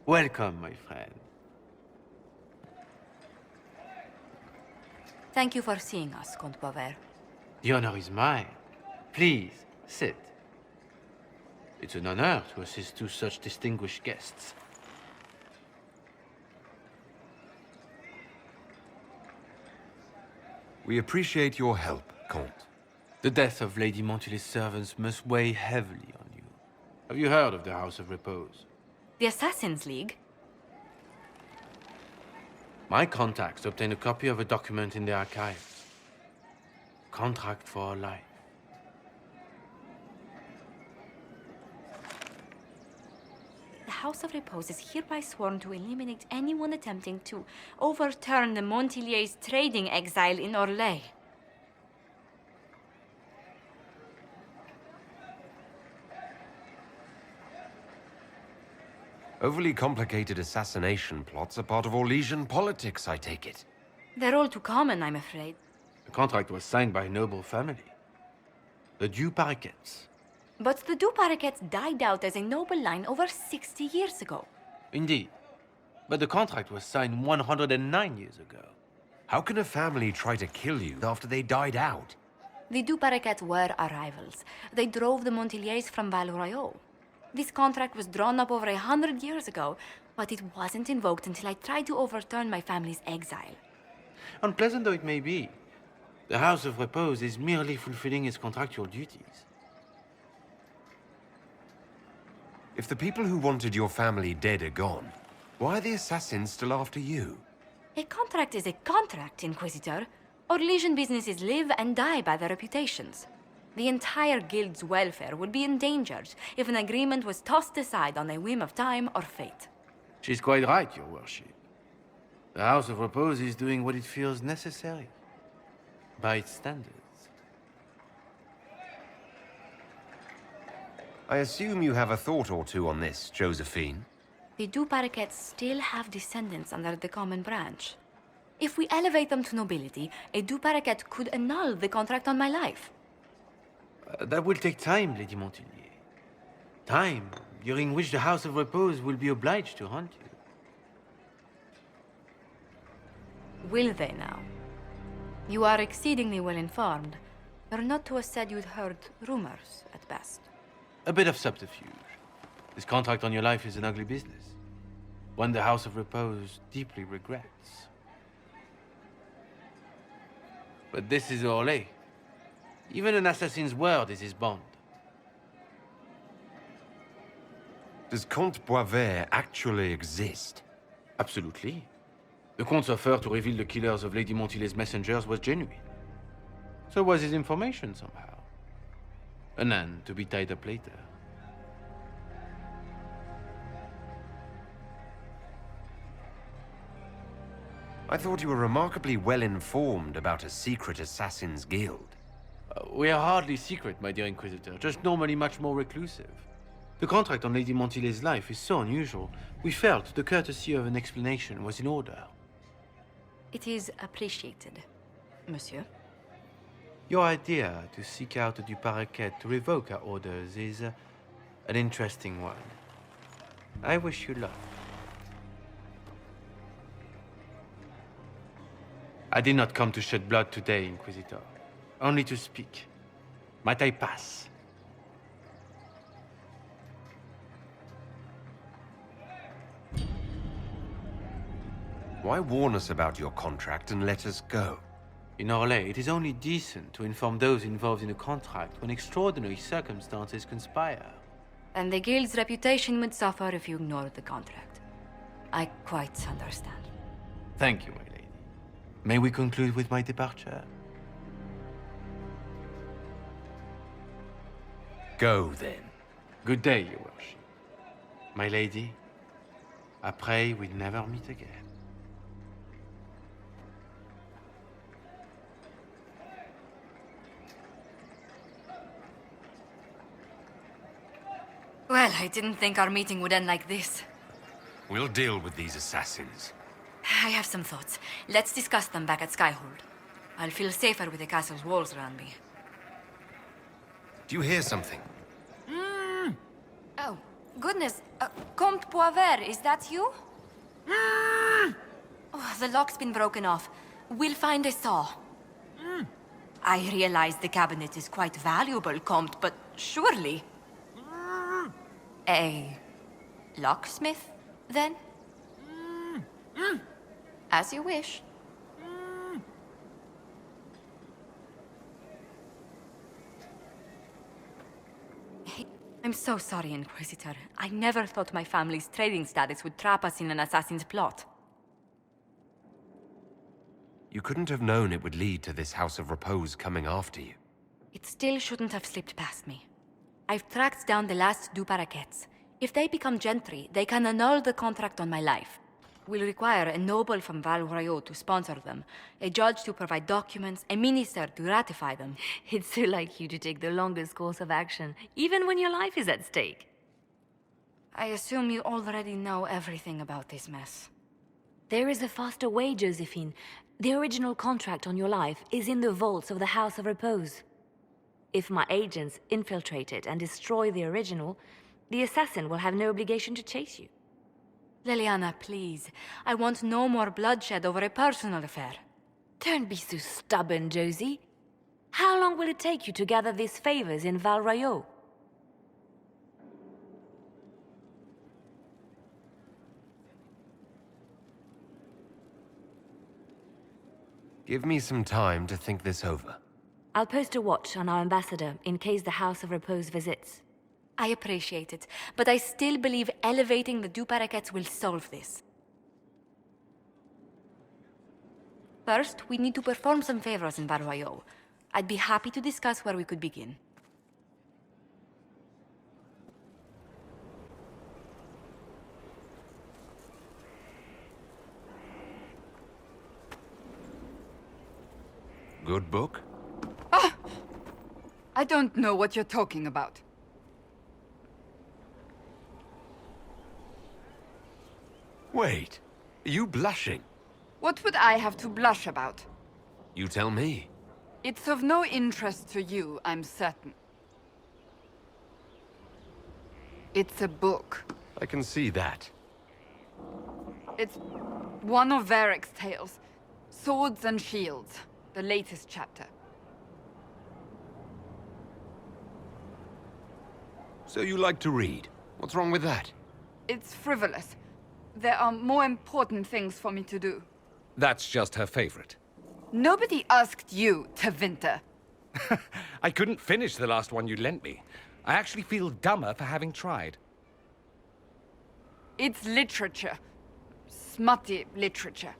Welcome, my friend. Thank you for seeing us, Comte Boisvert. The honor is mine. Please, sit. It's an honor to assist two such distinguished guests. We appreciate your help, Comte. The death of Lady Montily's servants must weigh heavily on you. Have you heard of the House of Repose? The Assassin's League? My contacts obtained a copy of a document in the archives. Contract for life. The House of Repose is hereby sworn to eliminate anyone attempting to overturn the Montiliers' trading exile in Orlais. Overly complicated assassination plots are part of Orlesian politics, I take it. They're all too common, I'm afraid. The contract was signed by a noble family. The Du Paraquets. But the Du Paraquets died out as a noble line over 60 years ago. Indeed. But the contract was signed 109 years ago. How can a family try to kill you after they died out? The Du Paraquets were our rivals. They drove the Montiliers from Val Royaux. This contract was drawn up over 100 years ago, but it wasn't invoked until I tried to overturn my family's exile. Unpleasant though it may be, the House of Repose is merely fulfilling its contractual duties. If the people who wanted your family dead are gone, why are the assassins still after you? A contract is a contract, Inquisitor. Orlesian businesses live and die by their reputations. The entire guild's welfare would be endangered if an agreement was tossed aside on a whim of time or fate. She's quite right, Your Worship. The House of Repose is doing what it feels necessary, by its standards. I assume you have a thought or two on this, Josephine. The Du Paraquets still have descendants under the common branch. If we elevate them to nobility, a Du Paraquet could annul the contract on my life. That will take time, Lady Montilyet. Time during which the House of Repose will be obliged to hunt you. Will they now? You are exceedingly well informed. You're not to have said you'd heard rumors, at best. A bit of subterfuge. This contract on your life is an ugly business. One the House of Repose deeply regrets. But this is Orlais. Even an assassin's word is his bond. Does Comte Boisvert actually exist? Absolutely. The Comte's offer to reveal the killers of Lady Montily's messengers was genuine. So was his information somehow. An end to be tied up later. I thought you were remarkably well informed about a secret assassin's guild. We are hardly secret, my dear Inquisitor, just normally much more reclusive. The contract on Lady Montily's life is so unusual, we felt the courtesy of an explanation was in order. It is appreciated, monsieur. Your idea to seek out the Du Paraquet to revoke our orders is an interesting one. I wish you luck. I did not come to shed blood today, Inquisitor. Only to speak. Might I pass? Why warn us about your contract and let us go? In Orlais, it is only decent to inform those involved in a contract when extraordinary circumstances conspire. And the guild's reputation would suffer if you ignored the contract. I quite understand. Thank you, my lady. May we conclude with my departure? Go, then. Good day, Your Worship. My lady, I pray we never meet again. Well, I didn't think our meeting would end like this. We'll deal with these assassins. I have some thoughts. Let's discuss them back at Skyhold. I'll feel safer with the castle's walls around me. Do you hear something? Oh, goodness. Comte Poivert, is that you? Oh, the lock's been broken off. We'll find a saw. I realize the cabinet is quite valuable, Comte, but surely... A locksmith, then? As you wish. I'm so sorry, Inquisitor. I never thought my family's trading status would trap us in an assassin's plot. You couldn't have known it would lead to this House of Repose coming after you. It still shouldn't have slipped past me. I've tracked down the last Du Paraquets. If they become gentry, they can annul the contract on my life. We'll require a noble from Val Royeaux to sponsor them, a judge to provide documents, a minister to ratify them. It's so like you to take the longest course of action, even when your life is at stake. I assume you already know everything about this mess. There is a faster way, Josephine. The original contract on your life is in the vaults of the House of Repose. If my agents infiltrate it and destroy the original, the assassin will have no obligation to chase you. Liliana, please. I want no more bloodshed over a personal affair. Don't be so stubborn, Josie. How long will it take you to gather these favors in Val Royeaux? Give me some time to think this over. I'll post a watch on our ambassador in case the House of Repose visits. I appreciate it, but I still believe elevating the Du Paraquets will solve this. First, we need to perform some favors in Val Royeaux. I'd be happy to discuss where we could begin. Good book? I don't know what you're talking about. Wait, are you blushing? What would I have to blush about? You tell me. It's of no interest to you, I'm certain. It's a book. I can see that. It's one of Varric's tales. Swords and Shields, the latest chapter. So you like to read? What's wrong with that? It's frivolous. There are more important things for me to do. That's just her favorite. Nobody asked you to winter. I couldn't finish the last one you lent me. I actually feel dumber for having tried. It's literature. Smutty literature.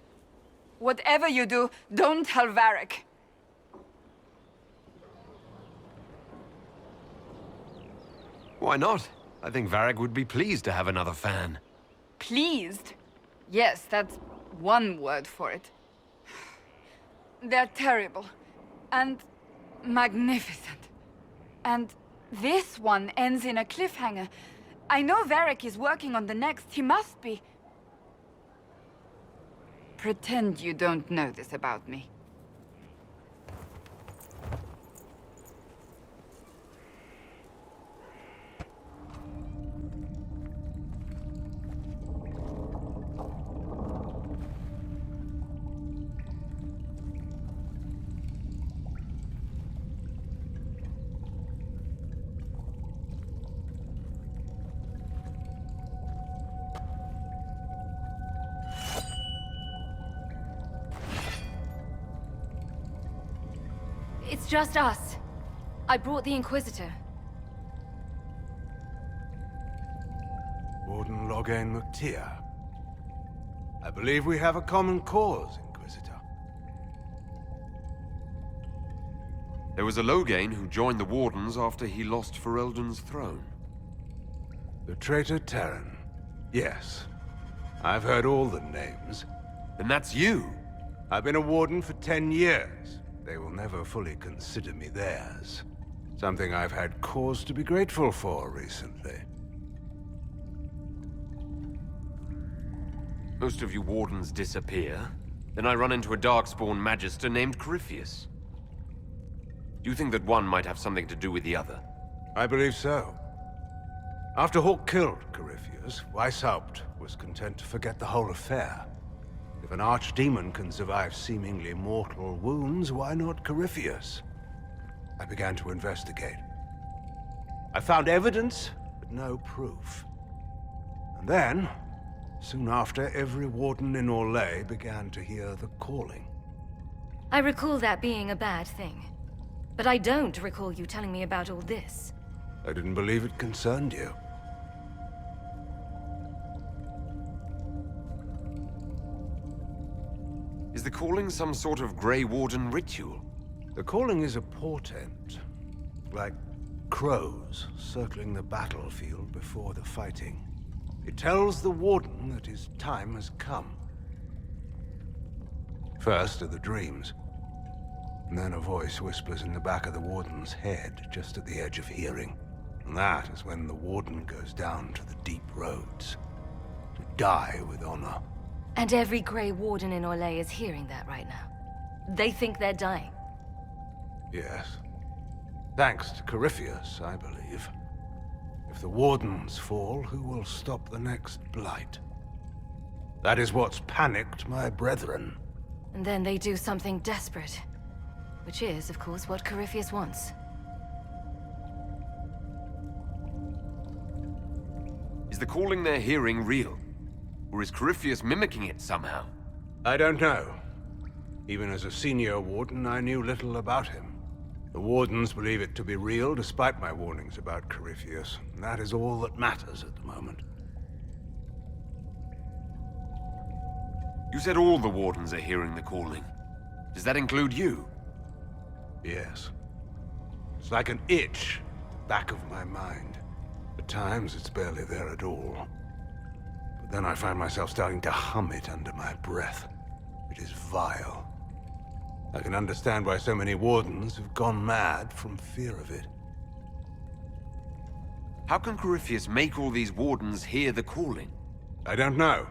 Whatever you do, don't tell Varric. Why not? I think Varric would be pleased to have another fan. Pleased? Yes, that's one word for it. They're terrible. And magnificent. And this one ends in a cliffhanger. I know Varric is working on the next. He must be. Pretend you don't know this about me. It's just us. I brought the Inquisitor. Warden Loghain McTeer. I believe we have a common cause, Inquisitor. There was a Loghain who joined the Wardens after he lost Ferelden's throne. The traitor Terran. Yes. I've heard all the names. Then that's you! I've been a Warden for 10 years. They will never fully consider me theirs. Something I've had cause to be grateful for recently. Most of you Wardens disappear. Then I run into a Darkspawn Magister named Corypheus. Do you think that one might have something to do with the other? I believe so. After Hawke killed Corypheus, Weishaupt was content to forget the whole affair. If an archdemon can survive seemingly mortal wounds, why not Corypheus? I began to investigate. I found evidence, but no proof. And then, soon after, every warden in Orlais began to hear the calling. I recall that being a bad thing. But I don't recall you telling me about all this. I didn't believe it concerned you. Is the calling some sort of Grey Warden ritual? The calling is a portent, like crows circling the battlefield before the fighting. It tells the Warden that his time has come. First are the dreams, and then a voice whispers in the back of the Warden's head, just at the edge of hearing. And that is when the Warden goes down to the deep roads, to die with honor. And every Grey Warden in Orlais is hearing that right now. They think they're dying. Yes. Thanks to Corypheus, I believe. If the Wardens fall, who will stop the next blight? That is what's panicked my brethren. And then they do something desperate. Which is, of course, what Corypheus wants. Is the calling they're hearing real? Or is Corypheus mimicking it somehow? I don't know. Even as a senior Warden, I knew little about him. The Wardens believe it to be real, despite my warnings about Corypheus. And that is all that matters at the moment. You said all the Wardens are hearing the calling. Does that include you? Yes. It's like an itch, back of my mind. At times, it's barely there at all. But then I find myself starting to hum it under my breath. It is vile. I can understand why so many Wardens have gone mad from fear of it. How can Corypheus make all these Wardens hear the calling? I don't know.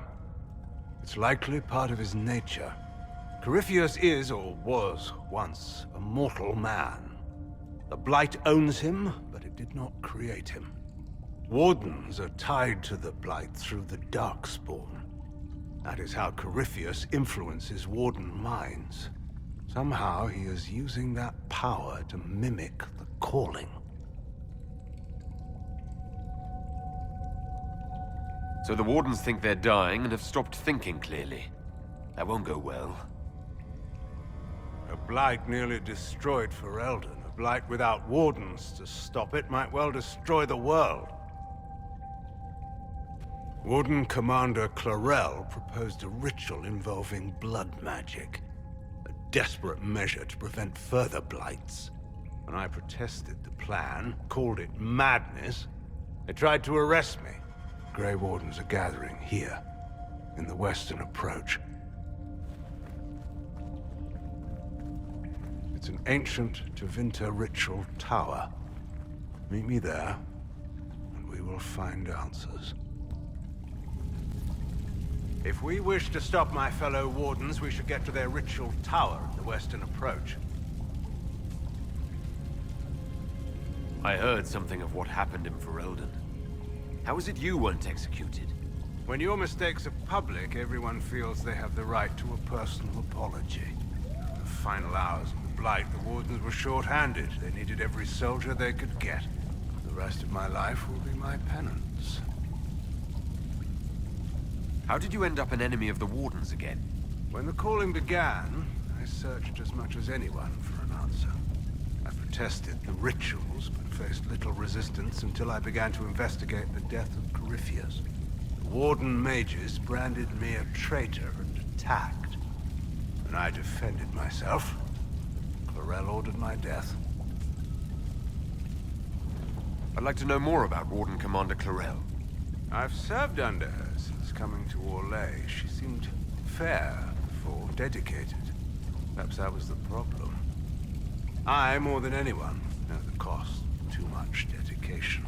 It's likely part of his nature. Corypheus is, or was, once a mortal man. The Blight owns him, but it did not create him. Wardens are tied to the Blight through the Darkspawn. That is how Corypheus influences Warden minds. Somehow he is using that power to mimic the calling. So the Wardens think they're dying and have stopped thinking clearly. That won't go well. A Blight nearly destroyed Ferelden. A Blight without Wardens to stop it might well destroy the world. Warden Commander Clarel proposed a ritual involving blood magic. A desperate measure to prevent further blights. When I protested the plan, called it madness, they tried to arrest me. Grey Wardens are gathering here, in the western approach. It's an ancient Tevinter ritual tower. Meet me there, and we will find answers. If we wish to stop my fellow Wardens, we should get to their ritual tower at the western approach. I heard something of what happened in Ferelden. How is it you weren't executed? When your mistakes are public, everyone feels they have the right to a personal apology. In the final hours of the Blight, the Wardens were short-handed. They needed every soldier they could get. The rest of my life will be my penance. How did you end up an enemy of the Wardens again? When the calling began, I searched as much as anyone for an answer. I protested the rituals, but faced little resistance until I began to investigate the death of Corypheus. The Warden mages branded me a traitor and attacked. When I defended myself, Clarel ordered my death. I'd like to know more about Warden Commander Clarel. I've served under her since coming to Orlais. She seemed fair, for dedicated. Perhaps that was the problem. I, more than anyone, know the cost of too much dedication.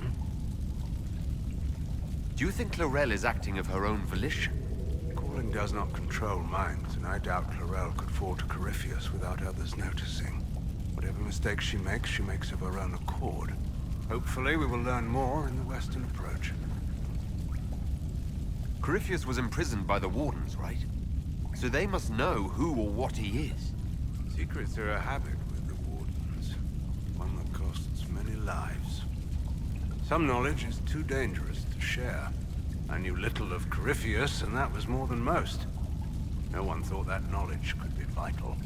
Do you think Clarel is acting of her own volition? Calling does not control minds, and I doubt Clarel could fall to Corypheus without others noticing. Whatever mistakes she makes of her own accord. Hopefully we will learn more in the Western approach. Corypheus was imprisoned by the Wardens, right? So they must know who or what he is. Secrets are a habit with the Wardens. One that costs many lives. Some knowledge is too dangerous to share. I knew little of Corypheus, and that was more than most. No one thought that knowledge could be vital.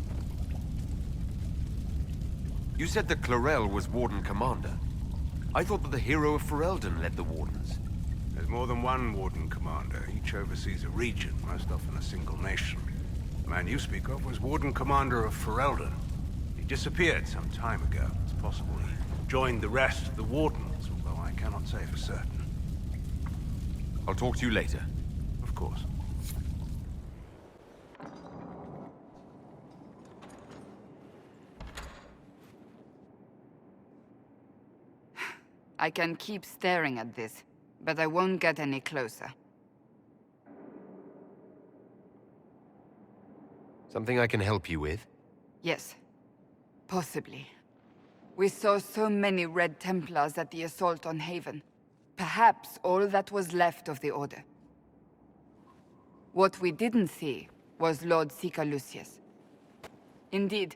You said that Clarel was Warden Commander. I thought that the hero of Ferelden led the Wardens. There's more than one Warden Commander. Each oversees a region, most often a single nation. The man you speak of was Warden Commander of Ferelden. He disappeared some time ago. It's possible he joined the rest of the Wardens, although I cannot say for certain. I'll talk to you later. Of course. I can keep staring at this, but I won't get any closer. Something I can help you with? Yes. Possibly. We saw so many Red Templars at the assault on Haven. Perhaps all that was left of the Order. What we didn't see was Lord Seeker Lucius. Indeed,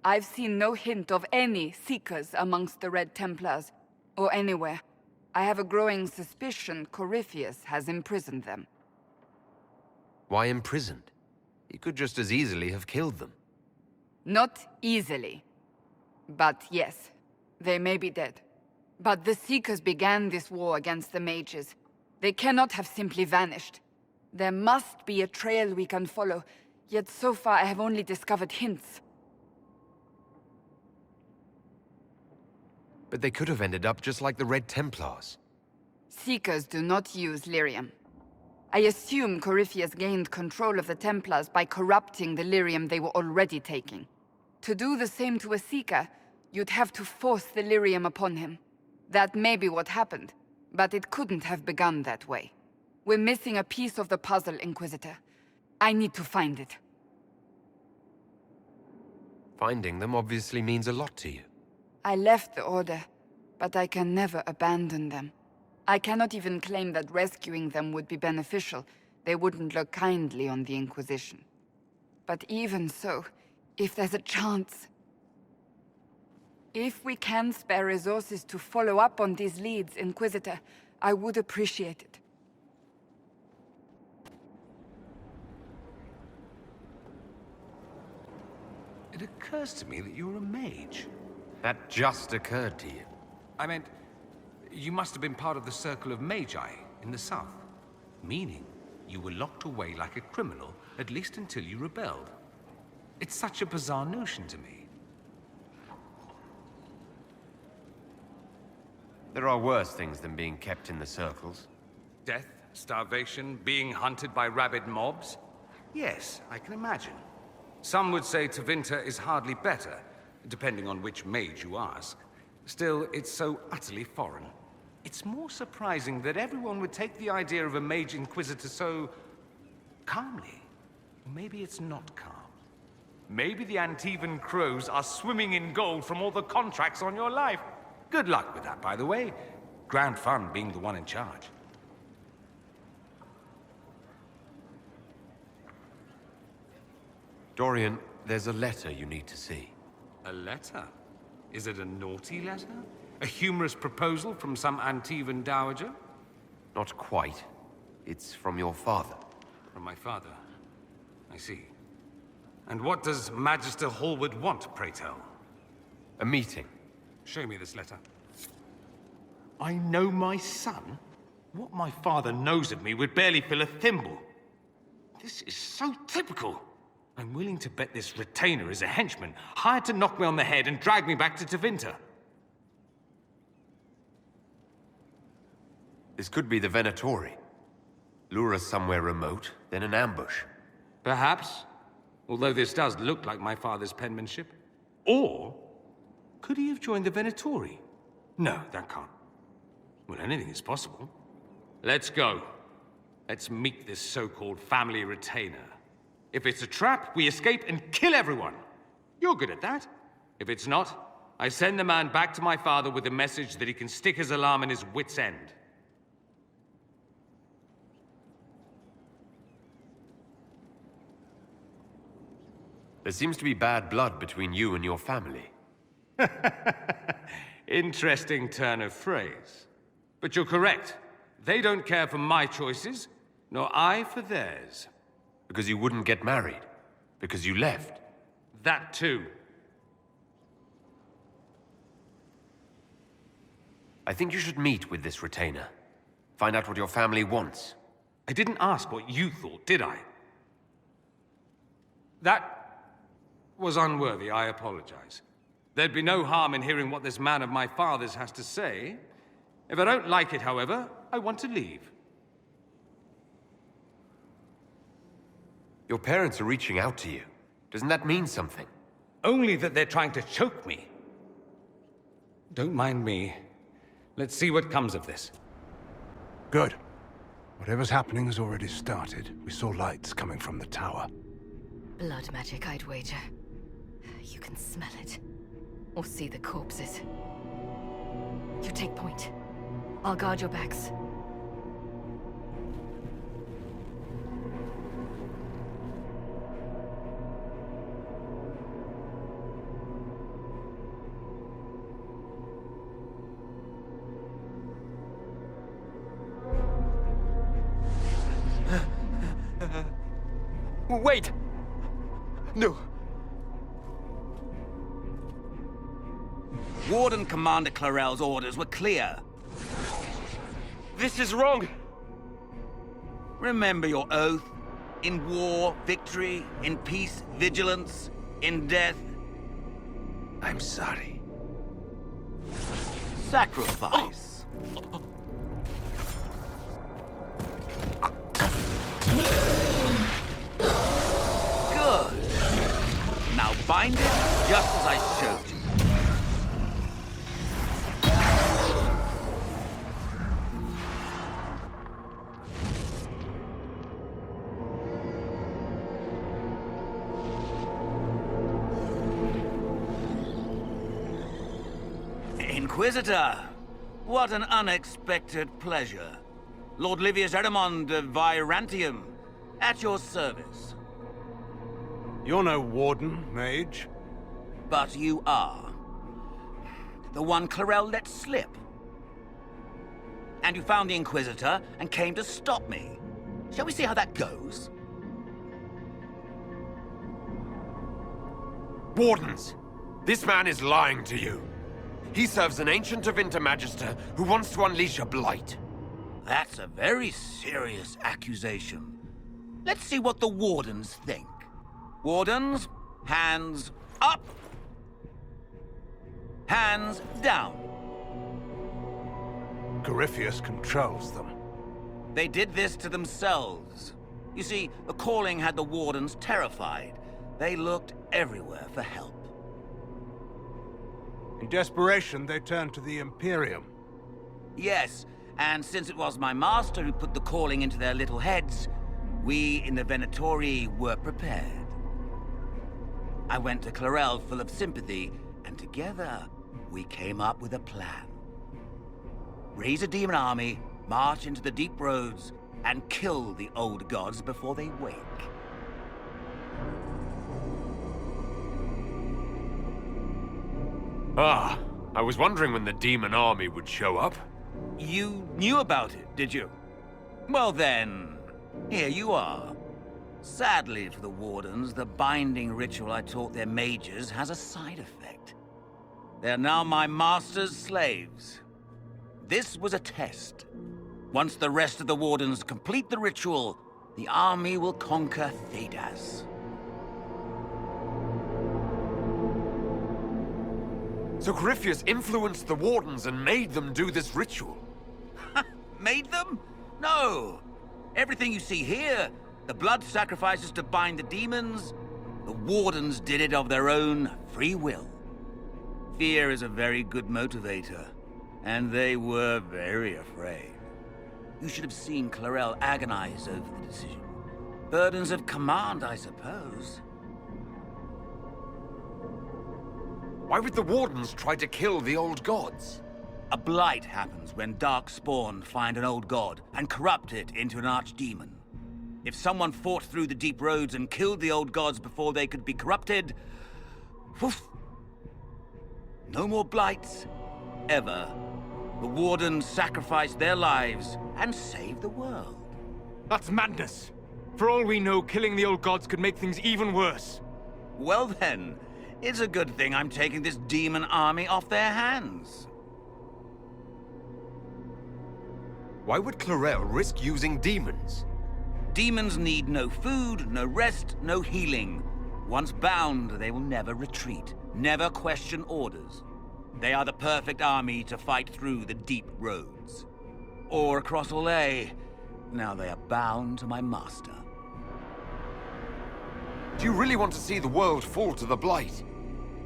I've seen no hint of any Seekers amongst the Red Templars, or anywhere. I have a growing suspicion Corypheus has imprisoned them. Why imprisoned? He could just as easily have killed them. Not easily. But yes, they may be dead. But the Seekers began this war against the mages. They cannot have simply vanished. There must be a trail we can follow, yet so far I have only discovered hints. But they could have ended up just like the Red Templars. Seekers do not use lyrium. I assume Corypheus gained control of the Templars by corrupting the lyrium they were already taking. To do the same to a Seeker, you'd have to force the lyrium upon him. That may be what happened, but it couldn't have begun that way. We're missing a piece of the puzzle, Inquisitor. I need to find it. Finding them obviously means a lot to you. I left the Order, but I can never abandon them. I cannot even claim that rescuing them would be beneficial. They wouldn't look kindly on the Inquisition. But even so, if there's a chance... If we can spare resources to follow up on these leads, Inquisitor, I would appreciate it. It occurs to me that you're a mage. That just occurred to you. I meant, you must have been part of the Circle of Magi in the south. Meaning, you were locked away like a criminal, at least until you rebelled. It's such a bizarre notion to me. There are worse things than being kept in the circles. Death, starvation, being hunted by rabid mobs? Yes, I can imagine. Some would say Tevinter is hardly better, depending on which mage you ask. Still, it's so utterly foreign. It's more surprising that everyone would take the idea of a mage inquisitor so... calmly. Maybe it's not calm. Maybe the Antivan crows are swimming in gold from all the contracts on your life. Good luck with that, by the way. Grand fun being the one in charge. Dorian, there's a letter you need to see. A letter? Is it a naughty letter? A humorous proposal from some Antivan dowager? Not quite. It's from your father. From my father. I see. And what does Magister Hallward want, pray tell? A meeting. Show me this letter. I know my son? What my father knows of me would barely fill a thimble. This is so typical. I'm willing to bet this retainer is a henchman, hired to knock me on the head and drag me back to Tevinter. This could be the Venatori. Lure us somewhere remote, then an ambush. Perhaps. Although this does look like my father's penmanship. Or, could he have joined the Venatori? No, that can't. Well, anything is possible. Let's go. Let's meet this so-called family retainer. If it's a trap, we escape and kill everyone. You're good at that. If it's not, I send the man back to my father with a message that he can stick his alarm in his wit's end. There seems to be bad blood between you and your family. Interesting turn of phrase. But you're correct. They don't care for my choices, nor I for theirs. Because you wouldn't get married. Because you left. That too. I think you should meet with this retainer. Find out what your family wants. I didn't ask what you thought, did I? That was unworthy, I apologize. There'd be no harm in hearing what this man of my father's has to say. If I don't like it, however, I want to leave. Your parents are reaching out to you. Doesn't that mean something? Only that they're trying to choke me. Don't mind me. Let's see what comes of this. Good. Whatever's happening has already started. We saw lights coming from the tower. Blood magic, I'd wager. You can smell it. Or see the corpses. You take point. I'll guard your backs. Wait! No. Warden Commander Clarel's orders were clear. This is wrong! Remember your oath. In war, victory. In peace, vigilance. In death, I'm sorry. sacrifice. Good. Now bind it just as I showed you. Inquisitor, what an unexpected pleasure. Lord Livius Erimond of Virantium, at your service. You're no warden, mage. But you are. The one Clarel let slip. And you found the Inquisitor and came to stop me. Shall we see how that goes? Wardens! This man is lying to you. He serves an ancient Tevinter Magister who wants to unleash a blight. That's a very serious accusation. Let's see what the Wardens think. Wardens, hands up. Hands down. Corypheus controls them. They did this to themselves. You see, the calling had the Wardens terrified. They looked everywhere for help. In desperation, they turned to the Imperium. Yes, and since it was my master who put the calling into their little heads, we in the Venatori were prepared. I went to Clarel full of sympathy, and together we came up with a plan. Raise a demon army, march into the deep roads, and kill the old gods before they wake. Ah, I was wondering when the demon army would show up. You knew about it, did you? Well then, here you are. Sadly for the Wardens, the binding ritual I taught their mages has a side effect. They're now my master's slaves. This was a test. Once the rest of the Wardens complete the ritual, the army will conquer Thedas. So Corypheus influenced the Wardens and made them do this ritual. Made them? No. Everything you see here, the blood sacrifices to bind the demons, the Wardens did it of their own free will. Fear is a very good motivator, and they were very afraid. You should have seen Clarel agonize over the decision. Burdens of command, I suppose. Why would the Wardens try to kill the old gods? A blight happens when dark spawn find an old god and corrupt it into an archdemon. If someone fought through the deep roads and killed the old gods before they could be corrupted, woof, no more blights, ever. The Wardens sacrificed their lives and saved the world. That's madness. For all we know, killing the old gods could make things even worse. Well then, it's a good thing I'm taking this demon army off their hands. Why would Clarel risk using demons? Demons need no food, no rest, no healing. Once bound, they will never retreat, never question orders. They are the perfect army to fight through the deep roads. Or across Olay. Now they are bound to my master. Do you really want to see the world fall to the Blight?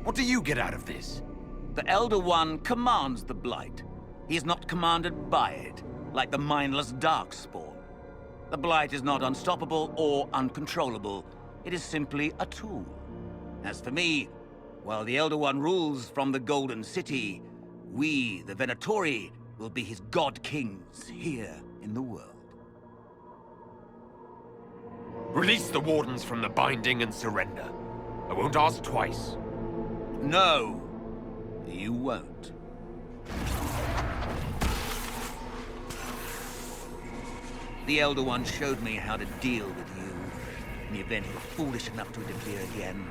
What do you get out of this? The Elder One commands the Blight. He is not commanded by it, like the mindless Darkspawn. The Blight is not unstoppable or uncontrollable. It is simply a tool. As for me, while the Elder One rules from the Golden City, we, the Venatori, will be his god-kings here in the world. Release the Wardens from the binding and surrender. I won't ask twice. No, you won't. The Elder One showed me how to deal with you, in the event you were foolish enough to interfere again.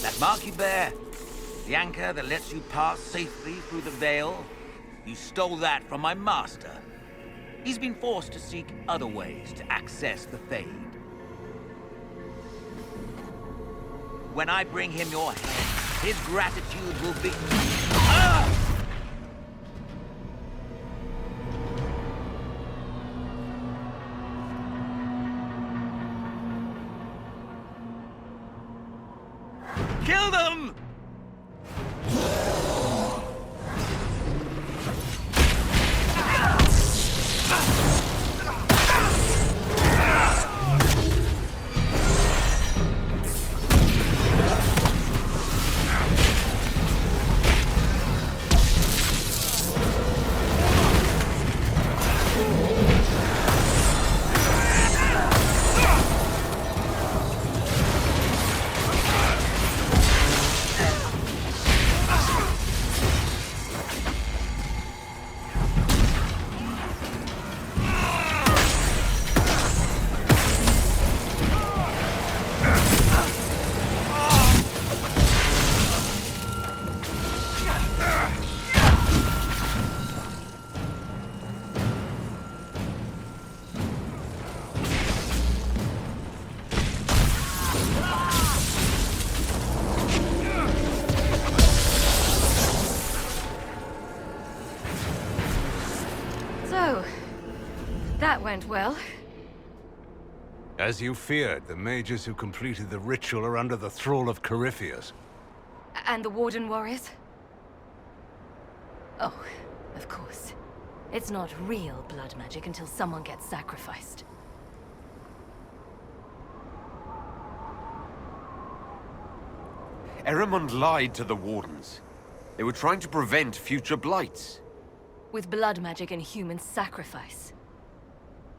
That mark you bear, the anchor that lets you pass safely through the veil, you stole that from my master. He's been forced to seek other ways to access the Fade. When I bring him your head, his gratitude will be... Ah! Kill them! So, that went well. As you feared, the mages who completed the ritual are under the thrall of Corypheus. And the Warden warriors? Oh, of course. It's not real blood magic until someone gets sacrificed. Eramond lied to the Wardens. They were trying to prevent future blights. With blood magic and human sacrifice.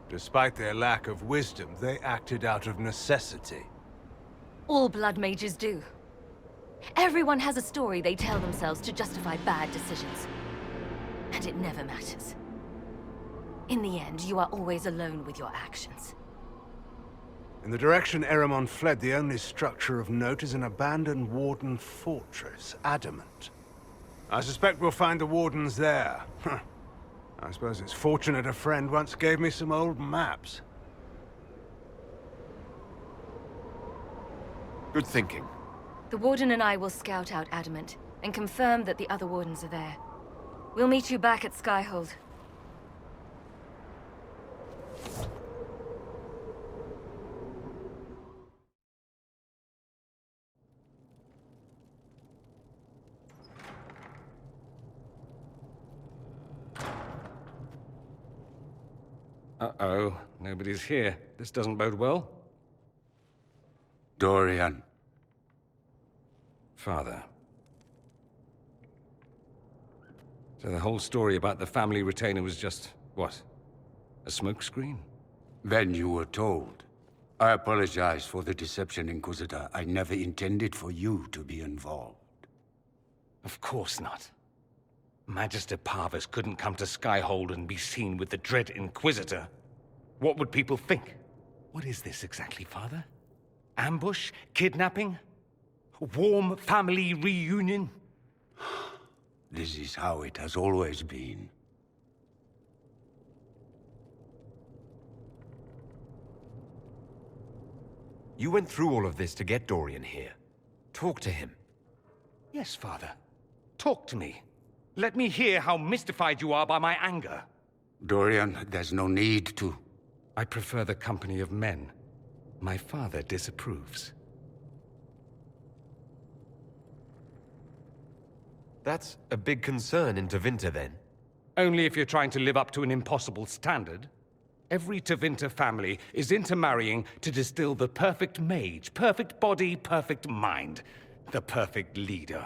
Despite their lack of wisdom, they acted out of necessity. All blood mages do. Everyone has a story they tell themselves to justify bad decisions. And it never matters. In the end, you are always alone with your actions. In the direction Eramond fled, the only structure of note is an abandoned Warden fortress, Adamant. I suspect we'll find the Wardens there. I suppose it's fortunate a friend once gave me some old maps. Good thinking. The Warden and I will scout out Adamant, and confirm that the other Wardens are there. We'll meet you back at Skyhold. Uh-oh, nobody's here. This doesn't bode well. Dorian. Father, So the whole story about the family retainer was just, what? A smokescreen? Then you were told. I apologize for the deception, Inquisitor. I never intended for you to be involved. Of course not. Magister Parvus couldn't come to Skyhold and be seen with the dread Inquisitor. What would people think? What is this exactly, Father? Ambush? Kidnapping? Warm family reunion? This is how it has always been. You went through all of this to get Dorian here. Talk to him. Yes, Father. Talk to me. Let me hear how mystified you are by my anger. Dorian, there's no need to. I prefer the company of men. My father disapproves. That's a big concern in Tevinter, then. Only if you're trying to live up to an impossible standard. Every Tevinter family is intermarrying to distill the perfect mage, perfect body, perfect mind, the perfect leader.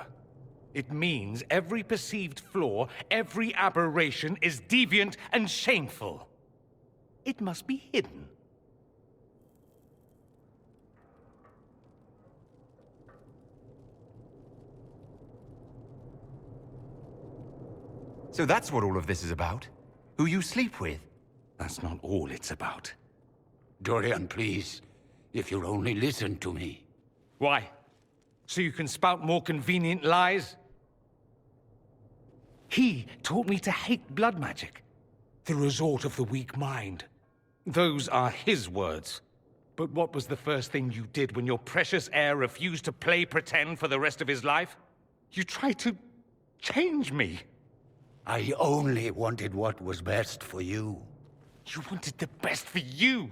It means every perceived flaw, every aberration is deviant and shameful. It must be hidden. So that's what all of this is about? Who you sleep with? That's not all it's about. Dorian, please. If you'll only listen to me. Why? So you can spout more convenient lies? He taught me to hate blood magic. The resort of the weak mind. Those are his words. But what was the first thing you did when your precious heir refused to play pretend for the rest of his life? You tried to change me. I only wanted what was best for you. You wanted the best for you!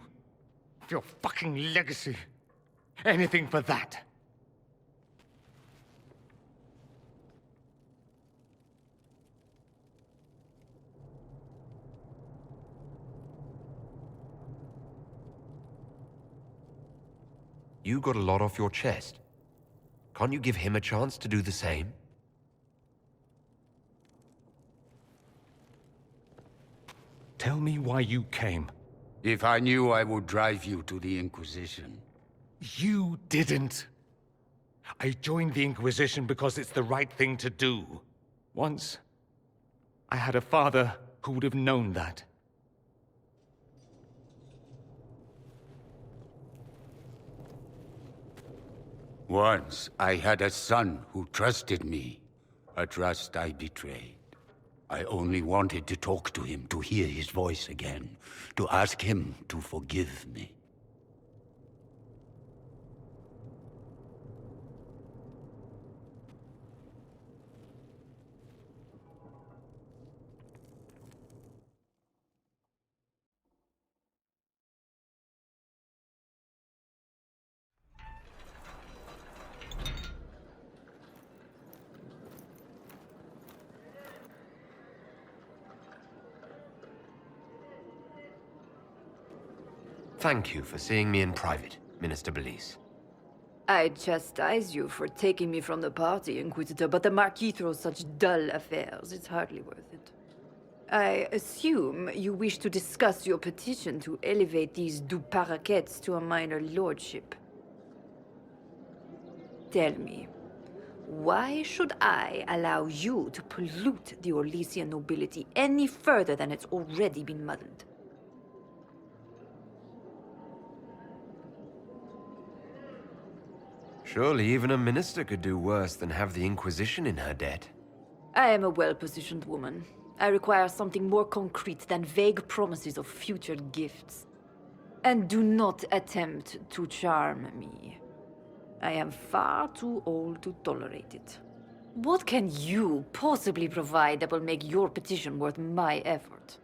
For your fucking legacy. Anything for that. You got a lot off your chest. Can't you give him a chance to do the same? Tell me why you came. If I knew, I would drive you to the Inquisition. You didn't. I joined the Inquisition because it's the right thing to do. Once, I had a father who would have known that. Once, I had a son who trusted me. A trust I betrayed. I only wanted to talk to him, to hear his voice again, to ask him to forgive me. Thank you for seeing me in private, Minister Belize. I chastise you for taking me from the party, Inquisitor, but the Marquis throws such dull affairs. It's hardly worth it. I assume you wish to discuss your petition to elevate these du Paraquets to a minor lordship. Tell me, why should I allow you to pollute the Orlesian nobility any further than it's already been muddled? Surely even a minister could do worse than have the Inquisition in her debt. I am a well-positioned woman. I require something more concrete than vague promises of future gifts. And do not attempt to charm me. I am far too old to tolerate it. What can you possibly provide that will make your petition worth my effort?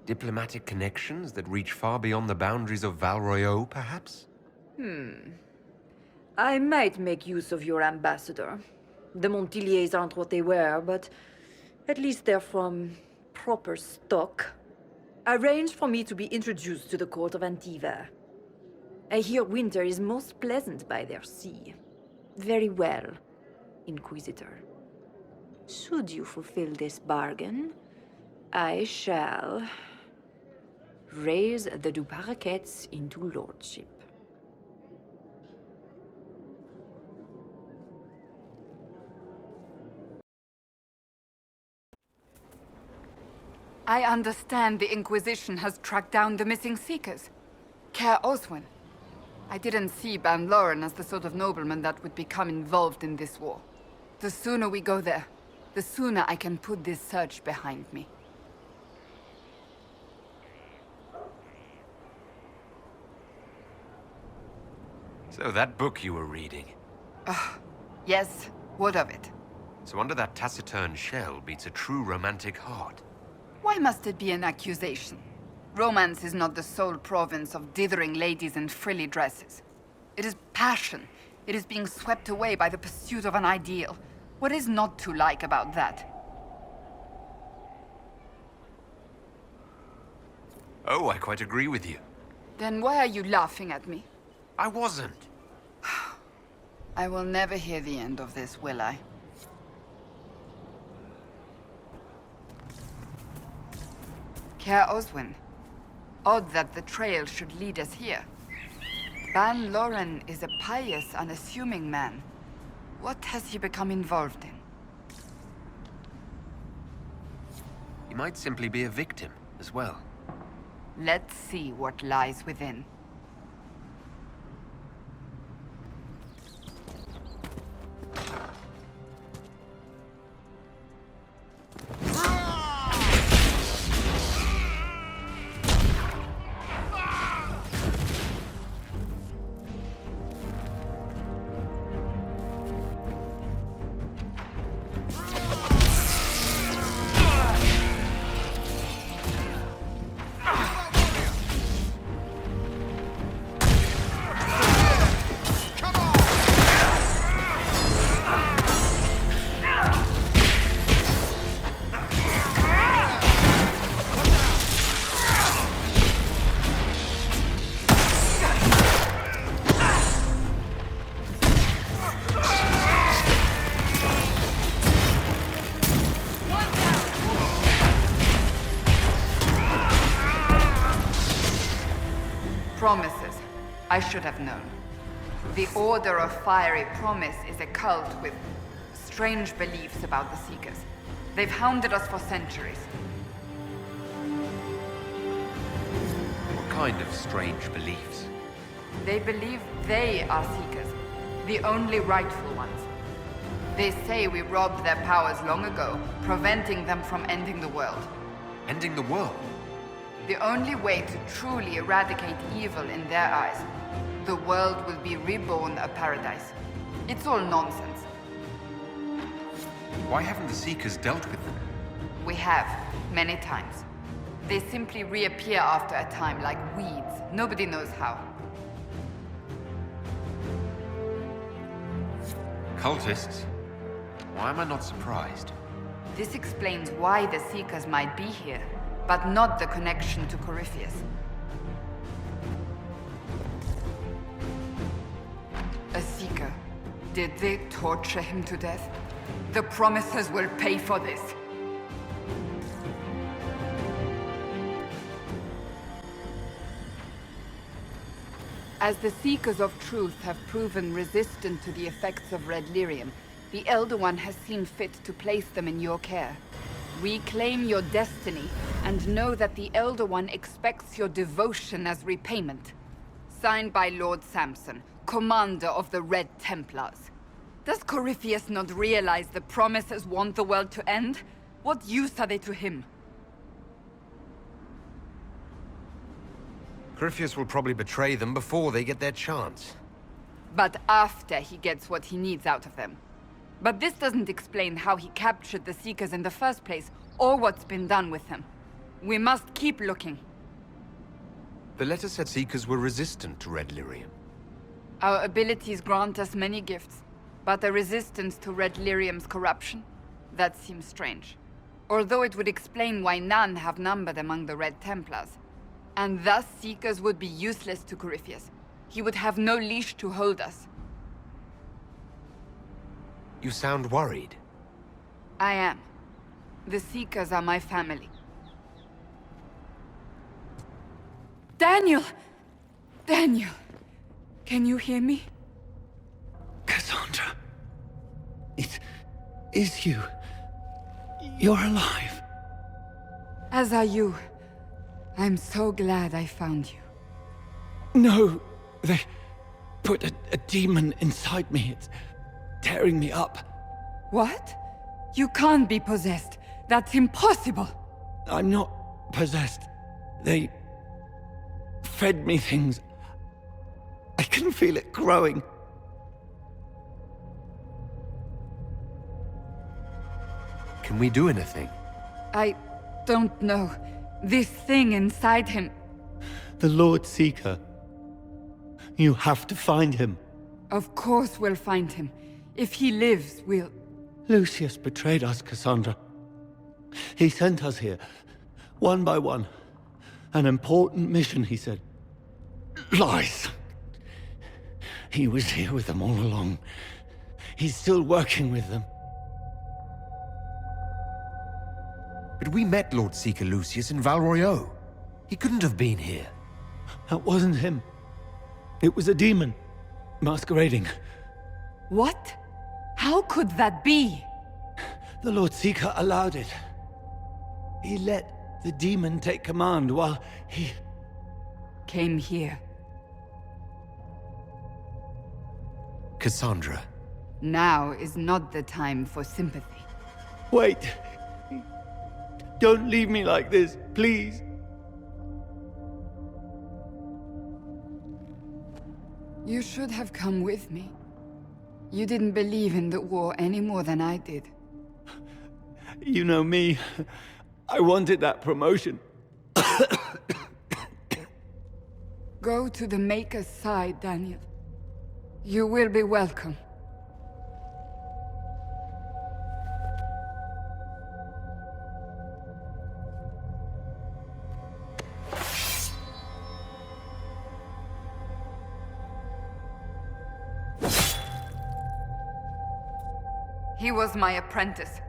Diplomatic connections that reach far beyond the boundaries of Val Royeaux, perhaps? I might make use of your ambassador. The Montiliers aren't what they were, but at least they're from proper stock. Arrange for me to be introduced to the court of Antiva. I hear winter is most pleasant by their sea. Very well, Inquisitor. Should you fulfill this bargain, I shall raise the Duparakets into lordship. I understand the Inquisition has tracked down the missing Seekers. Care Oswin. I didn't see Ban Loren as the sort of nobleman that would become involved in this war. The sooner we go there, the sooner I can put this search behind me. So that book you were reading. Yes, what of it? So under that taciturn shell beats a true romantic heart. Why must it be an accusation? Romance is not the sole province of dithering ladies in frilly dresses. It is passion. It is being swept away by the pursuit of an ideal. What is not to like about that? Oh, I quite agree with you. Then why are you laughing at me? I wasn't. I will never hear the end of this, will I? Care Oswin. Odd that the trail should lead us here. Ban Loren is a pious, unassuming man. What has he become involved in? He might simply be a victim as well. Let's see what lies within. Promises. I should have known. The Order of Fiery Promise is a cult with strange beliefs about the Seekers. They've hounded us for centuries. What kind of strange beliefs? They believe they are Seekers, the only rightful ones. They say we robbed their powers long ago, preventing them from ending the world. Ending the world? The only way to truly eradicate evil in their eyes, the world will be reborn a paradise. It's all nonsense. Why haven't the Seekers dealt with them? We have, many times. They simply reappear after a time like weeds. Nobody knows how. Cultists? Why am I not surprised? This explains why the Seekers might be here, but not the connection to Corypheus. A Seeker. Did they torture him to death? The Promisers will pay for this. As the Seekers of Truth have proven resistant to the effects of red lyrium, the Elder One has seen fit to place them in your care. Reclaim your destiny, and know that the Elder One expects your devotion as repayment. Signed by Lord Samson, Commander of the Red Templars. Does Corypheus not realize the Promisers want the world to end? What use are they to him? Corypheus will probably betray them before they get their chance. But after he gets what he needs out of them. But this doesn't explain how he captured the Seekers in the first place, or what's been done with them. We must keep looking. The letter said Seekers were resistant to red lyrium. Our abilities grant us many gifts, but a resistance to red lyrium's corruption? That seems strange. Although it would explain why none have numbered among the Red Templars. And thus Seekers would be useless to Corypheus. He would have no leash to hold us. You sound worried. I am. The Seekers are my family. Daniel! Daniel! Can you hear me? Cassandra. It is you. You're alive. As are you. I'm so glad I found you. No, they put a demon inside me. It's tearing me up. What? You can't be possessed. That's impossible. I'm not possessed. They fed me things. I can feel it growing. Can we do anything? I don't know. This thing inside him... The Lord Seeker. You have to find him. Of course we'll find him. If he lives, we'll... Lucius betrayed us, Cassandra. He sent us here, one by one. An important mission, he said. Lies. He was here with them all along. He's still working with them. But we met Lord Seeker Lucius in Val Royeaux. He couldn't have been here. That wasn't him. It was a demon, masquerading. What? How could that be? The Lord Seeker allowed it. He let the demon take command while he... came here. Cassandra. Now is not the time for sympathy. Wait. Don't leave me like this, please. You should have come with me. You didn't believe in the war any more than I did. You know me. I wanted that promotion. Go to the Maker's side, Daniel. You will be welcome. He was my apprentice.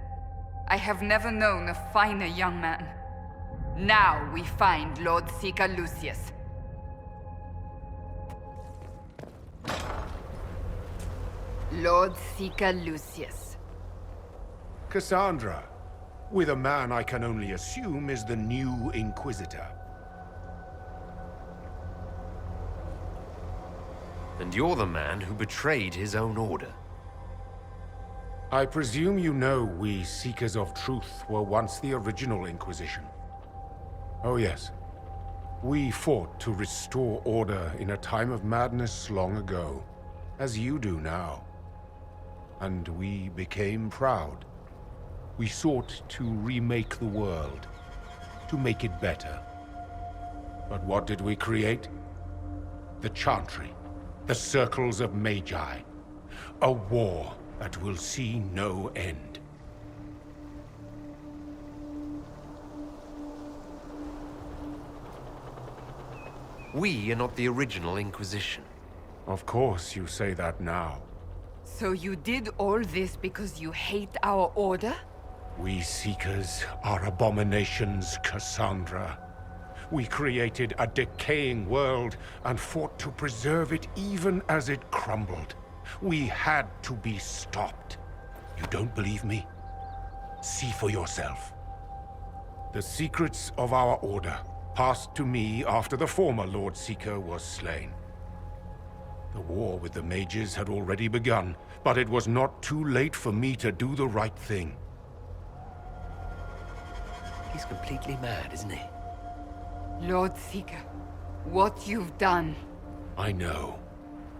I have never known a finer young man. Now we find Lord Seeker Lucius. Lord Seeker Lucius. Cassandra, with a man I can only assume is the new Inquisitor. And you're the man who betrayed his own order. I presume you know we Seekers of Truth were once the original Inquisition. Oh yes. We fought to restore order in a time of madness long ago, as you do now. And we became proud. We sought to remake the world, to make it better. But what did we create? The Chantry, the Circles of Magi. A war that will see no end. We are not the original Inquisition. Of course you say that now. So you did all this because you hate our order? We Seekers are abominations, Cassandra. We created a decaying world and fought to preserve it even as it crumbled. We had to be stopped. You don't believe me? See for yourself. The secrets of our order passed to me after the former Lord Seeker was slain. The war with the mages had already begun, but it was not too late for me to do the right thing. He's completely mad, isn't he? Lord Seeker, what you've done... I know.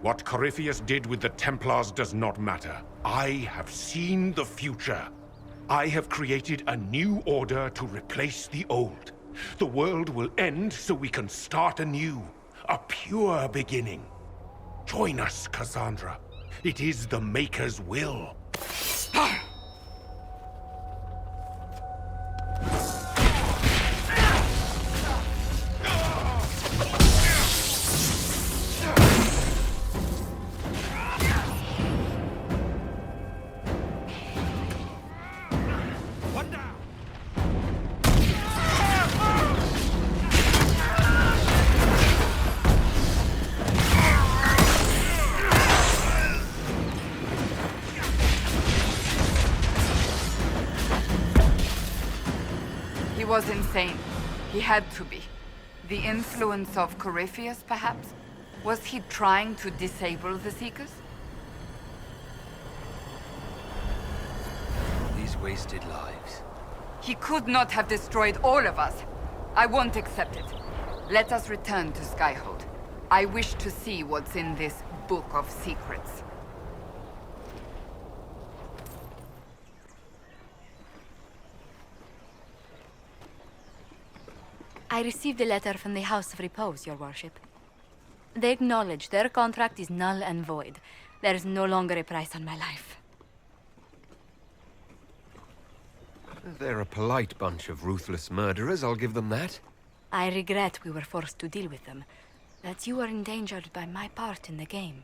What Corypheus did with the Templars does not matter. I have seen the future. I have created a new order to replace the old. The world will end so we can start anew. A pure beginning. Join us, Cassandra. It is the Maker's will. He was insane. He had to be. The influence of Corypheus, perhaps? Was he trying to disable the Seekers? These wasted lives. He could not have destroyed all of us. I won't accept it. Let us return to Skyhold. I wish to see what's in this book of secrets. I received a letter from the House of Repose, Your Worship. They acknowledge their contract is null and void. There is no longer a price on my life. They're a polite bunch of ruthless murderers, I'll give them that. I regret we were forced to deal with them, that you were endangered by my part in the game.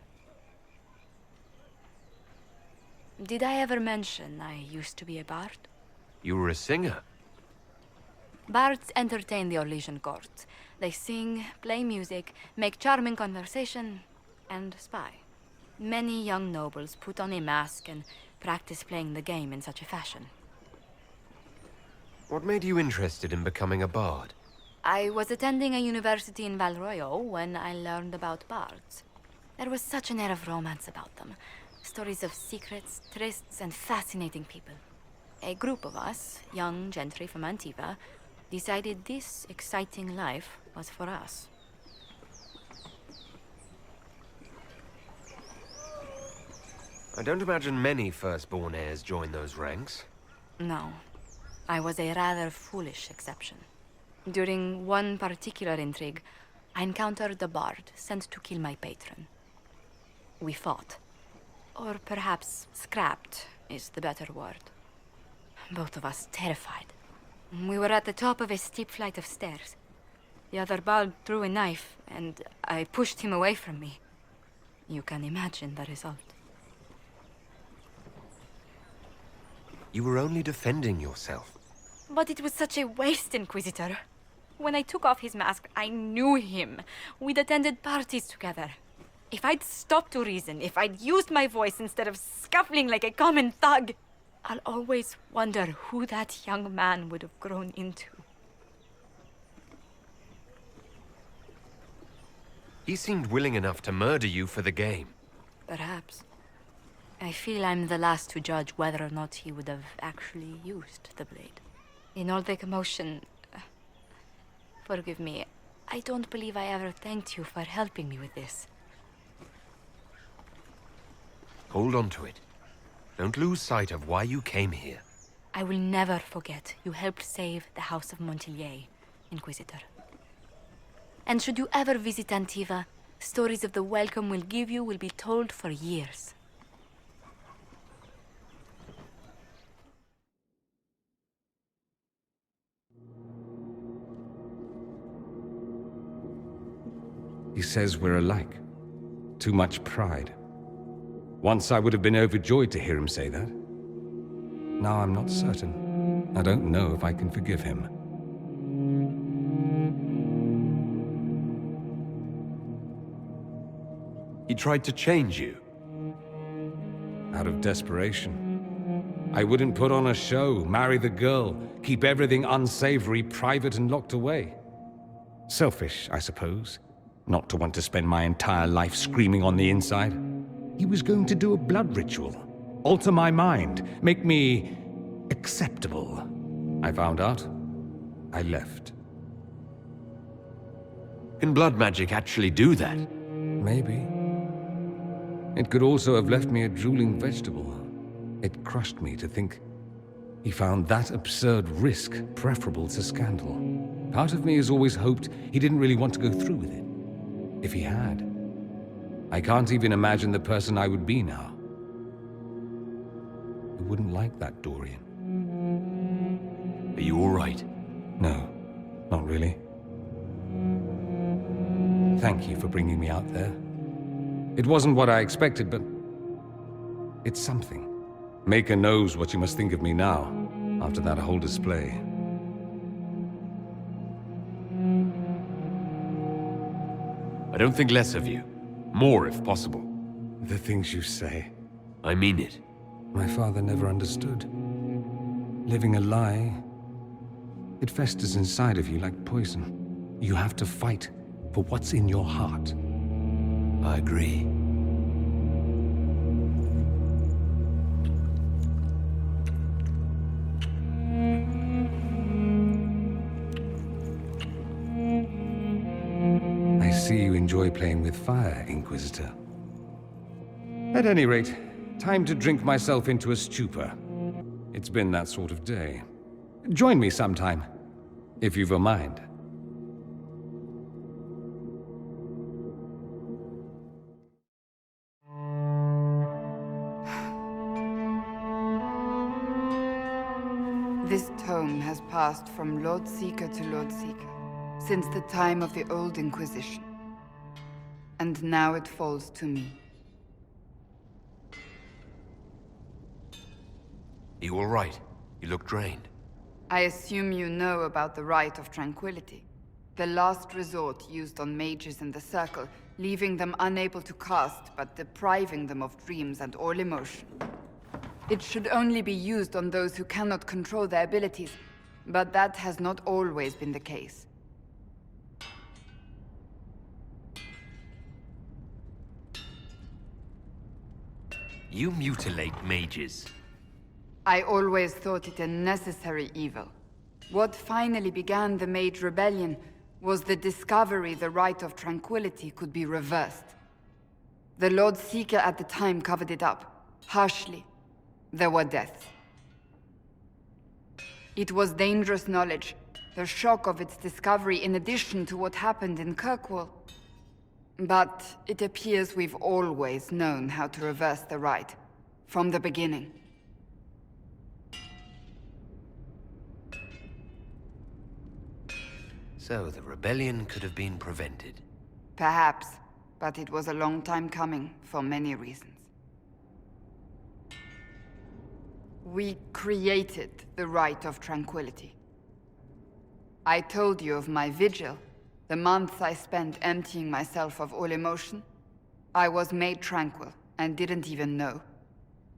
Did I ever mention I used to be a bard? You were a singer. Bards entertain the Orlesian court. They sing, play music, make charming conversation, and spy. Many young nobles put on a mask and practice playing the game in such a fashion. What made you interested in becoming a bard? I was attending a university in Valroyo when I learned about bards. There was such an air of romance about them. Stories of secrets, trysts, and fascinating people. A group of us, young gentry from Antiva, decided this exciting life was for us. I don't imagine many firstborn heirs join those ranks. No, I was a rather foolish exception. During one particular intrigue, I encountered a bard sent to kill my patron. We fought. Or perhaps scrapped is the better word. Both of us terrified. We were at the top of a steep flight of stairs. The other bard drew a knife, and I pushed him away from me. You can imagine the result. You were only defending yourself. But it was such a waste, Inquisitor. When I took off his mask, I knew him. We'd attended parties together. If I'd stopped to reason, if I'd used my voice instead of scuffling like a common thug, I'll always wonder who that young man would have grown into. He seemed willing enough to murder you for the game. Perhaps. I feel I'm the last to judge whether or not he would have actually used the blade. In all the commotion... forgive me, I don't believe I ever thanked you for helping me with this. Hold on to it. Don't lose sight of why you came here. I will never forget you helped save the House of Montilyet, Inquisitor. And should you ever visit Antiva, stories of the welcome we'll give you will be told for years. He says we're alike. Too much pride. Once I would have been overjoyed to hear him say that. Now I'm not certain. I don't know if I can forgive him. He tried to change you. Out of desperation. I wouldn't put on a show, marry the girl, keep everything unsavory, private and locked away. Selfish, I suppose. Not to want to spend my entire life screaming on the inside. He was going to do a blood ritual. Alter my mind. Make me... acceptable. I found out. I left. Can blood magic actually do that? Maybe. It could also have left me a drooling vegetable. It crushed me to think he found that absurd risk preferable to scandal. Part of me has always hoped he didn't really want to go through with it. If he had. I can't even imagine the person I would be now. I wouldn't like that, Dorian. Are you all right? No, not really. Thank you for bringing me out there. It wasn't what I expected, but it's something. Maker knows what you must think of me now, after that whole display. I don't think less of you. More, if possible. The things you say. I mean it. My father never understood. Living a lie, It festers inside of you like poison. You have to fight for what's in your heart. I agree. I see you enjoy playing with fire, Inquisitor. At any rate, time to drink myself into a stupor. It's been that sort of day. Join me sometime, if you've a mind. This tome has passed from Lord Seeker to Lord Seeker since the time of the Old Inquisition. And now it falls to me. You all right? You look drained. I assume you know about the Rite of Tranquility. The last resort used on mages in the Circle, leaving them unable to cast, but depriving them of dreams and all emotion. It should only be used on those who cannot control their abilities, but that has not always been the case. You mutilate mages. I always thought it a necessary evil. What finally began the Mage Rebellion was the discovery the Rite of Tranquility could be reversed. The Lord Seeker at the time covered it up, harshly. There were deaths. It was dangerous knowledge, the shock of its discovery in addition to what happened in Kirkwall. But it appears we've always known how to reverse the Rite, from the beginning. So the rebellion could have been prevented. Perhaps, but it was a long time coming, for many reasons. We created the Rite of Tranquility. I told you of my vigil, the months I spent emptying myself of all emotion. I was made tranquil, and didn't even know.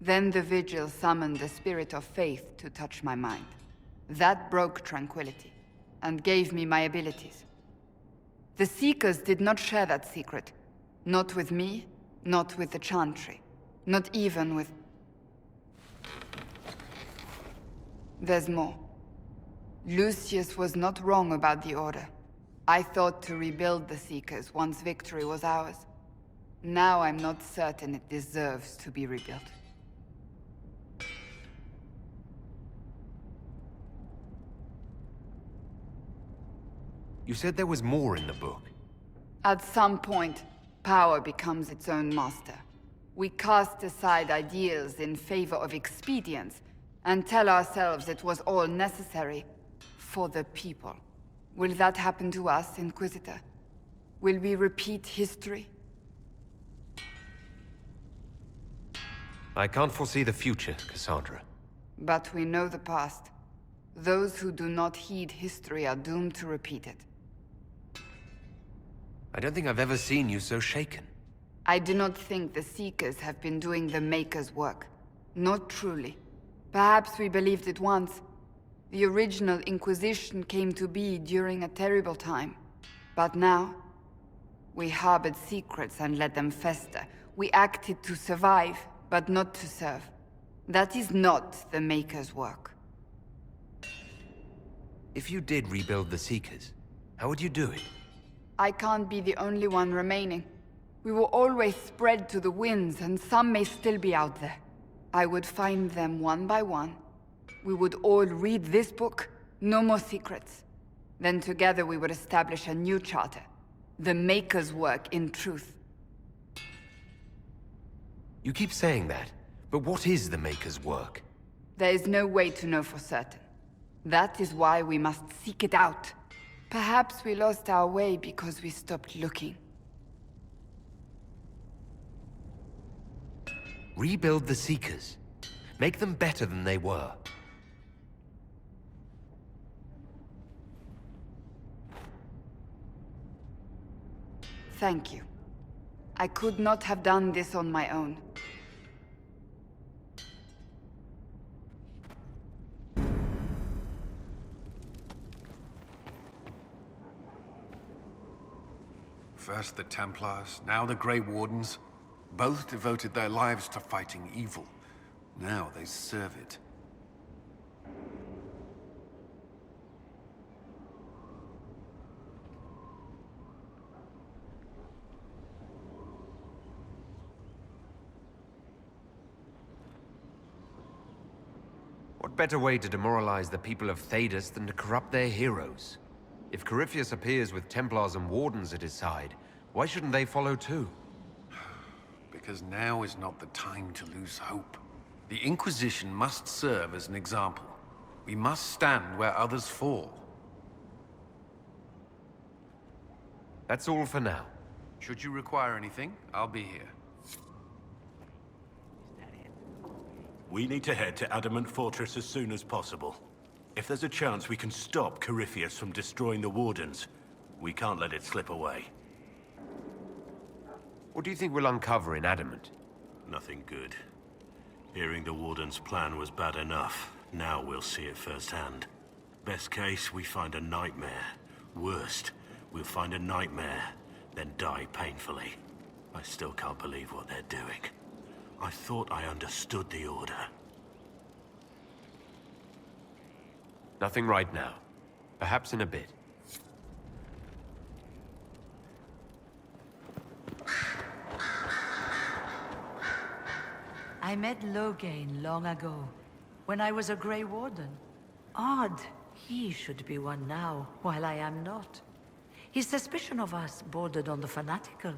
Then the vigil summoned the spirit of faith to touch my mind. That broke tranquility, and gave me my abilities. The Seekers did not share that secret. Not with me, not with the Chantry, not even with... There's more. Lucius was not wrong about the Order. I thought to rebuild the Seekers once victory was ours. Now I'm not certain it deserves to be rebuilt. You said there was more in the book. At some point, power becomes its own master. We cast aside ideals in favor of expedience, and tell ourselves it was all necessary for the people. Will that happen to us, Inquisitor? Will we repeat history? I can't foresee the future, Cassandra. But we know the past. Those who do not heed history are doomed to repeat it. I don't think I've ever seen you so shaken. I do not think the Seekers have been doing the Maker's work. Not truly. Perhaps we believed it once. The original Inquisition came to be during a terrible time. But now, we harbored secrets and let them fester. We acted to survive, but not to serve. That is not the Maker's work. If you did rebuild the Seekers, how would you do it? I can't be the only one remaining. We will always spread to the winds, and some may still be out there. I would find them one by one. We would all read this book, no more secrets. Then together we would establish a new charter. The Maker's work in truth. You keep saying that, but what is the Maker's work? There is no way to know for certain. That is why we must seek it out. Perhaps we lost our way because we stopped looking. Rebuild the Seekers. Make them better than they were. Thank you. I could not have done this on my own. First the Templars, now the Grey Wardens. Both devoted their lives to fighting evil. Now they serve it. What better way to demoralize the people of Thedas than to corrupt their heroes? If Corypheus appears with Templars and Wardens at his side, why shouldn't they follow too? Because now is not the time to lose hope. The Inquisition must serve as an example. We must stand where others fall. That's all for now. Should you require anything, I'll be here. We need to head to Adamant Fortress as soon as possible. If there's a chance we can stop Corypheus from destroying the Wardens, we can't let it slip away. What do you think we'll uncover in Adamant? Nothing good. Hearing the Warden's plan was bad enough. Now we'll see it firsthand. Best case, we find a nightmare. Worst, we'll find a nightmare, then die painfully. I still can't believe what they're doing. I thought I understood the Order. Nothing right now. Perhaps in a bit. I met Loghain long ago, when I was a Grey Warden. Odd, he should be one now, while I am not. His suspicion of us bordered on the fanatical.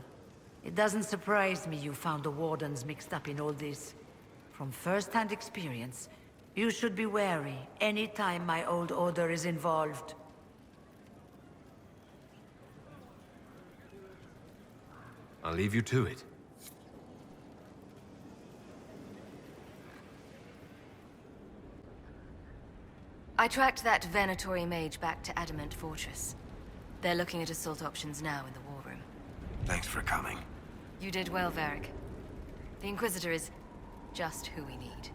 It doesn't surprise me you found the Wardens mixed up in all this. From first-hand experience, you should be wary any time my old Order is involved. I'll leave you to it. I tracked that Venatori mage back to Adamant Fortress. They're looking at assault options now in the war room. Thanks for coming. You did well, Varric. The Inquisitor is just who we need.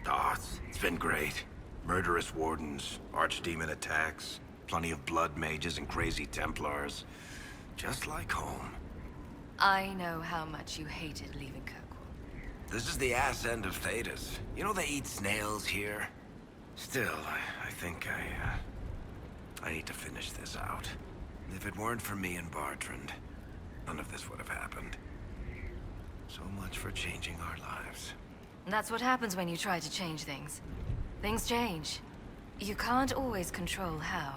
Ah, it's been great. Murderous Wardens, Archdemon attacks, plenty of blood mages and crazy Templars. Just like home. I know how much you hated leaving Kirkwall. This is the ass end of Thedas. You know they eat snails here? Still, I think I need to finish this out. If it weren't for me and Bartrand, none of this would have happened. So much for changing our lives. And that's what happens when you try to change things. Things change. You can't always control how.